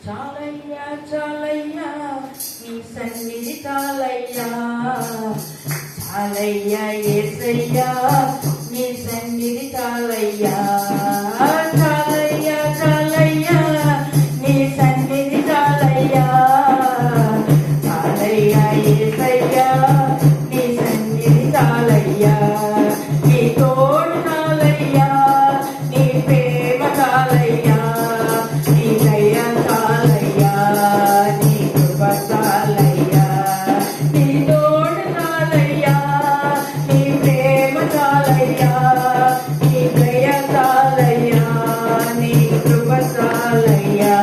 చాలయ్యా చాలయ్యా నీ సన్నిధి చాలయ్యా, చాలయ్యా యేసయ్యా నీ సన్నిధి చాలయ్యా, చాలయ్యా చాలయ్యా నీ సన్నిధి చాలయ్యా, చాలయ్యా యేసయ్యా నీ సన్నిధి చాలయ్యా, నీ తోడు చాలయ్యా, నీ ప్రేమ చాలయ్యా, నీ దయ చాలయ్యా, నీ కృప చాలయ్యా, నీ తోడు చాలయ్యా, నీ ప్రేమ చాలయ్యా, నీ దయ చాలయ్యా, నీ కృప చాలయ్యా,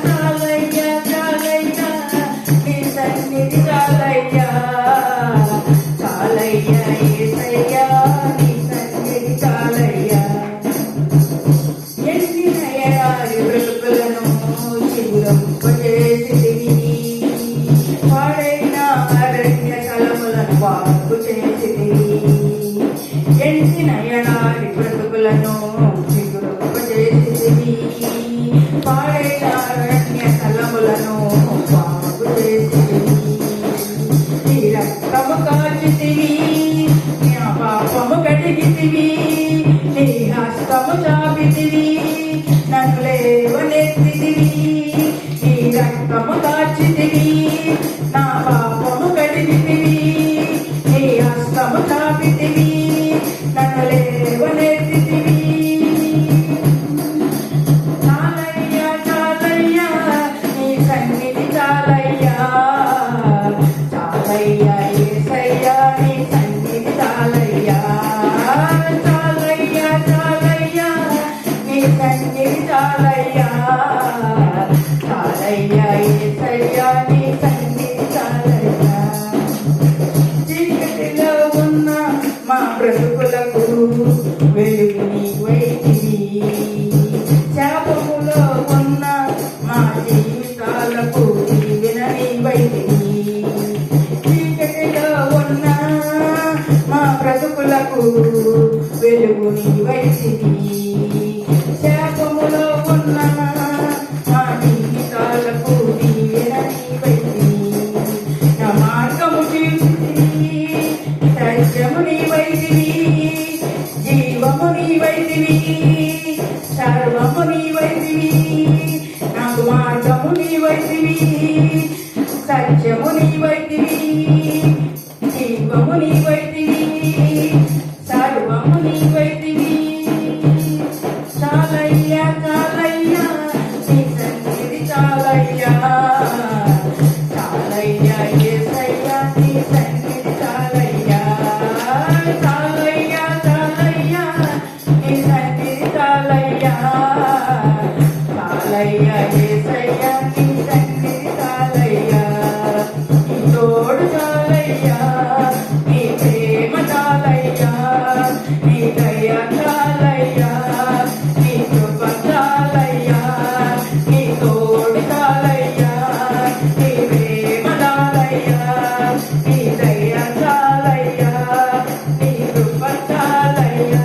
చాలయ్యా చాలయ్యా నీ సన్నిధి చాలయ్యా, చాలయ్యా యేసయ్యా నీ సన్నిధి చాలయ్యా. ఎండిన ఎడారి బ్రతుకులను చిగురింపజేసితివి, పాడైన అరణ్య స్థలములను బాగు చేసితివి, ఎండిన ఎడారి బ్రతుకులను చిగురింపజేసితివి, పాడైన అరణ్య స్థలములను బాగు చేసితివి, నీ రక్తము కాచితివి, నా పాపము కడిగితివి, నీ హస్తము చాపితివి, నన్ను లేవనెత్తితివి, నీ రక్తము కాచితివి, నా పాపము కడిగితివి, నీ హస్తము చాపితివి, నన్ను లేవనెత్తితివి, చాలయ్యా చాలయ్యా నీ సన్నిధి చాలయ్యా, చాలయ్యా యేసయ్యా నీ సన్నిధి చాలయ్యా, చాలయ్యా చాలయ్యా నీ సన్నిధి చాలయ్యా, చాలయ్యా యేసయ్యా నీ సన్నిధి చాలయ్యా. చీకటిలో ఉన్న మా బ్రతుకులకు వెలుగు నీవైతివి, శాపములో ఉన్న మా జీవితాలకు దీవెన నీవైతివి, చీకటిలో ఉన్న మా బ్రతుకులకు వెలుగు నీవైతివి, శాపములో ఉన్న మా జీవితాలకు దీవెన నీవైతివి, నా మార్గము చూపితివి, సత్యము నీవైతివి, జీవము నీవైతివి, సర్వము నీవైతివి, నాకు మార్గము నీవైతివి, సత్యము నీవైతివి, జీవము నీవైతివి, సర్వము నీవైతివి, చాలయ్యా చాలయ్యా నీ సన్నిధి చాలయ్యా, చాలయ్యా యేసయ్యా నీ సన్నిధి చాలయ్యా, చాలయ్యా చాలయ్యా నీ సన్నిధి చాలయ్యా, చాలయ్యా యేసయ్యా నీ సన్నిధి చాలయ్యా, నీ తోడు చాలయ్యా, నీ ప్రేమ చాలయ్యా, నీ దయ చాలయ్యా, నీ కృప చాలయ్యా, నీ తోడు చాలయ్యా, నీ ప్రేమ చాలయ్యా, నీ దయ చాలయ్యా, నీ కృప చాలయ్యా.